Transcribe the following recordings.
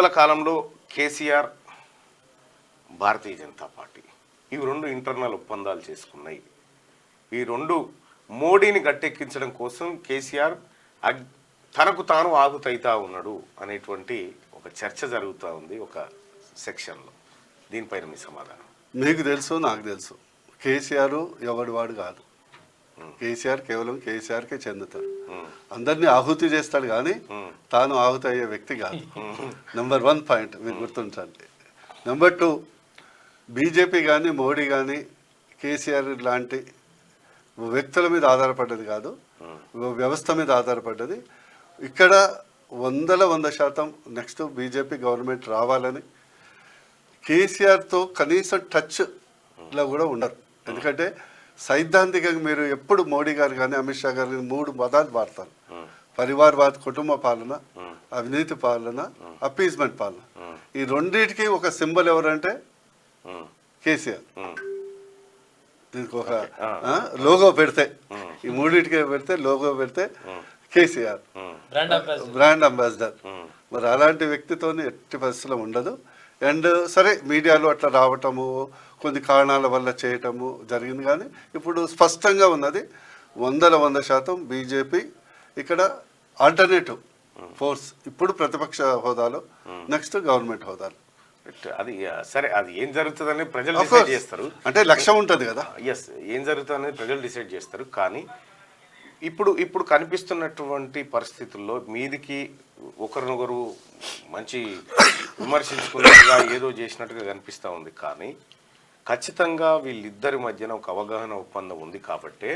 ఇటీవల కాలంలో కేసీఆర్, భారతీయ జనతా పార్టీ ఇవి రెండు ఇంటర్నల్ ఒప్పందాలు చేసుకున్నాయి. ఈ రెండు మోడీని గట్టెక్కించడం కోసం కేసీఆర్ తనకు తాను ఆగుతైతా ఉన్నాడు అనేటువంటి ఒక చర్చ జరుగుతూ ఉంది ఒక సెక్షన్లో. దీనిపైన మీ సమాధానం? మీకు తెలుసు, నాకు తెలుసు, కేసీఆర్ ఎవడి వాడు కాదు. కేసీఆర్ కేవలం కేసీఆర్కే చెందుతాడు. అందరినీ ఆహుతి చేస్తాడు కానీ తాను ఆహుతి అయ్యే వ్యక్తి కాదు. నెంబర్ 1 పాయింట్ మీరు గుర్తుంచండి. నెంబర్ 2, బీజేపీ కానీ మోడీ కానీ కేసీఆర్ లాంటి వ్యక్తుల మీద ఆధారపడ్డది కాదు, వ్యవస్థ మీద ఆధారపడ్డది. ఇక్కడ 100% నెక్స్ట్ బీజేపీ గవర్నమెంట్ రావాలని కేసీఆర్తో కనీసం టచ్లో కూడా ఉండరు. ఎందుకంటే సైద్ధాంతికంగా మీరు ఎప్పుడు మోడీ గారు కానీ అమిత్ షా గారు కానీ 3 పదాలు వాడతారు: పరివారవాద, కుటుంబ పాలన, అవినీతి పాలన, అపీజ్మెంట్ పాలన. ఈ రెండింటికి ఒక సింబల్ ఎవరంటే కేసీఆర్. దీనికి ఒక లోగో పెడితే, ఈ మూడింటికి పెడితే లోగో పెడితే కేసీఆర్ బ్రాండ్ అంబాసిడర్. మరి అలాంటి వ్యక్తితో ఎట్టి పరిస్థితుల్లో ఉండదు. అండ్ సరే, మీడియాలో అట్లా రావటము కొన్ని కారణాల వల్ల చేయటము జరిగింది, కానీ ఇప్పుడు స్పష్టంగా ఉన్నది 100% బీజేపీ ఇక్కడ ఆల్టర్నేటివ్ ఫోర్స్. ఇప్పుడు ప్రతిపక్ష హోదాలో, నెక్స్ట్ గవర్నమెంట్ హోదాలో. అది సరే, అది ఏం జరుగుతుందని ప్రజలు డిసైడ్ చేస్తారు. అంటే లక్ష్యం ఉంటుంది కదా. ఎస్, ఏం జరుగుతుందని ప్రజలు డిసైడ్ చేస్తారు. కానీ ఇప్పుడు కనిపిస్తున్నటువంటి పరిస్థితుల్లో మీదికి ఒకరినొకరు మంచి విమర్శించుకున్నట్టుగా ఏదో చేసినట్టుగా కనిపిస్తూ ఉంది. కానీ ఖచ్చితంగా వీళ్ళిద్దరి మధ్యన ఒక అవగాహన ఒప్పందం ఉంది కాబట్టే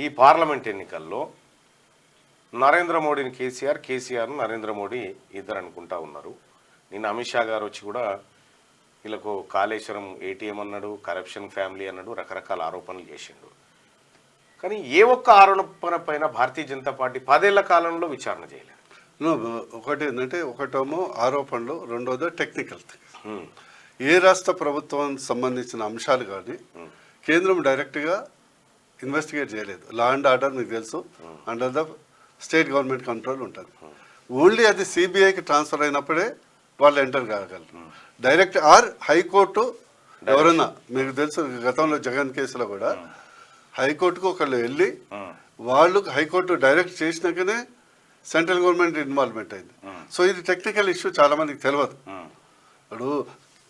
ఈ పార్లమెంట్ ఎన్నికల్లో నరేంద్ర మోడీని కేసీఆర్, కేసీఆర్ను నరేంద్ర మోడీ ఇద్దరు అనుకుంటా ఉన్నారు. నిన్న అమిత్ షా గారు వచ్చి కూడా వీళ్ళకు కాళేశ్వరం ఏటీఎం అన్నాడు, కరప్షన్ ఫ్యామిలీ అన్నాడు, రకరకాల ఆరోపణలు చేసిండు. కానీ ఏ ఒక్క ఆరోపణ పైన భారతీయ జనతా పార్టీ 10 ఏళ్ల కాలంలో విచారణ చేయలేదు. ఒకటి ఏంటంటే, ఒకటేమో ఆరోపణలు, రెండోదో టెక్నికల్. ఏ రాష్ట్ర ప్రభుత్వానికి సంబంధించిన అంశాలు కానీ కేంద్రం డైరెక్ట్గా ఇన్వెస్టిగేట్ చేయలేదు. లా అండ్ ఆర్డర్ మీకు తెలుసు, under the state government control ఉంటుంది. ఓన్లీ అది సిబిఐకి ట్రాన్స్ఫర్ అయినప్పుడే వాళ్ళు ఎంటర్ కాగలరు. డైరెక్ట్ ఆర్ హైకోర్టు ఎవరన్నా, మీకు తెలుసు గతంలో జగన్ కేసులో కూడా హైకోర్టుకు ఒకళ్ళు వెళ్ళి వాళ్ళు హైకోర్టు డైరెక్ట్ చేసినాకనే సెంట్రల్ గవర్నమెంట్ ఇన్వాల్వ్మెంట్ అయింది. సో ఇది టెక్నికల్ ఇష్యూ, చాలా మందికి తెలియదు. ఇప్పుడు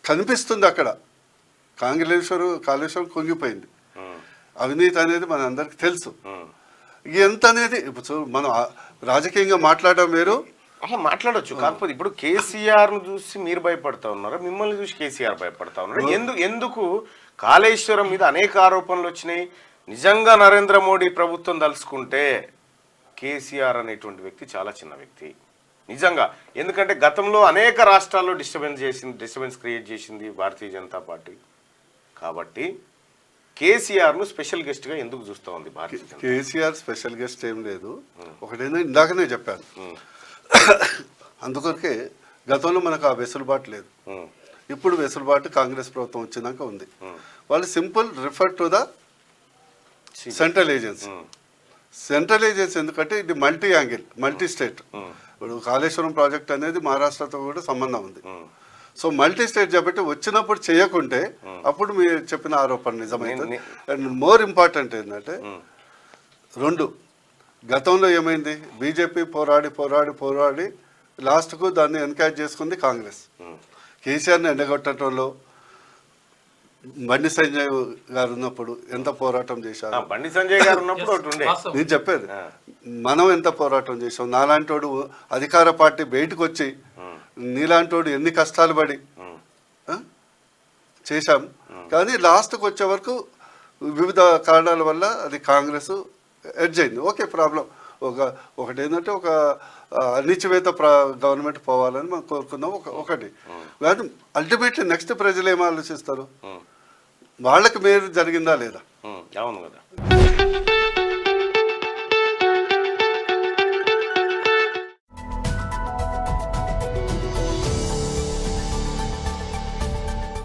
కనిపిస్తుంది అక్కడ కాళేశ్వరం కుంగిపోయింది. అవినీతి అనేది మన అందరికి తెలుసు. ఎంత అనేది ఇప్పుడు మనం రాజకీయంగా మాట్లాడడం వేరు, మాట్లాడొచ్చు. కాకపోతే ఇప్పుడు కేసీఆర్ను చూసి మీరు భయపడతా ఉన్నారు, మిమ్మల్ని చూసి కేసీఆర్ భయపడతా ఉన్నారు. ఎందుకు కాళేశ్వరం మీద అనేక ఆరోపణలు వచ్చినాయి. నిజంగా నరేంద్ర మోడీ ప్రభుత్వం తలుచుకుంటే కేసీఆర్ అనేటువంటి వ్యక్తి చాలా చిన్న వ్యక్తి నిజంగా. ఎందుకంటే గతంలో అనేక రాష్ట్రాల్లో డిస్టర్బెన్స్ క్రియేట్ చేసింది భారతీయ జనతా పార్టీ. కాబట్టి కేసీఆర్ను స్పెషల్ గెస్ట్గా ఎందుకు చూస్తూ ఉంది భారతీయ జనతా? కేసీఆర్ స్పెషల్ గెస్ట్ ఏం లేదు. ఒకటేందో ఇందాకనే చెప్పాను, అందుకొరకే గతంలో మనకు ఆ వెసులుబాటు లేదు. ఇప్పుడు వెసులుబాటు కాంగ్రెస్ ప్రభుత్వం వచ్చినాక ఉంది. వాళ్ళు simple refer to the central agency. Central agency ఎందుకంటే ఇది మల్టీ యాంగిల్, మల్టీ స్టేట్. ఇప్పుడు కాళేశ్వరం ప్రాజెక్ట్ అనేది మహారాష్ట్రతో కూడా సంబంధం ఉంది. సో మల్టీ స్టేట్ కాబట్టి వచ్చినప్పుడు చేయకుంటే అప్పుడు మీరు చెప్పిన ఆరోపణ నిజమైంది. అండ్ మోర్ ఇంపార్టెంట్ ఏంటంటే, 2 గతంలో ఏమైంది, బీజేపీ పోరాడి లాస్ట్కు దాన్ని ఎన్కరేజ్ చేసుకుంది కాంగ్రెస్. కేసీఆర్ని ఎండగొట్టడంలో బండి సంజయ్ గారు ఉన్నప్పుడు ఎంత పోరాటం చేశారు. బండి సంజయ్ గారు ఉన్నప్పుడు నేను చెప్పేది, మనం ఎంత పోరాటం చేసాం. నాలాంటోడు అధికార పార్టీ బయటకు వచ్చి నీలాంటోడు ఎన్ని కష్టాలు పడి చేశాం. కానీ లాస్ట్కి వచ్చే వరకు వివిధ కారణాల వల్ల అది కాంగ్రెస్ ఎడ్జ్ అయింది. ఓకే, ప్రాబ్లం ఒకటి ఏంటంటే, ఒక అణిచివేత గవర్నమెంట్ పోవాలని మనం కోరుకున్నాం. ఒకటి కానీ అల్టిమేట్లీ నెక్స్ట్ ప్రజలు ఏం ఆలోచిస్తారు, వాళ్ళకి మేలు జరిగిందా లేదా? అవును కదా.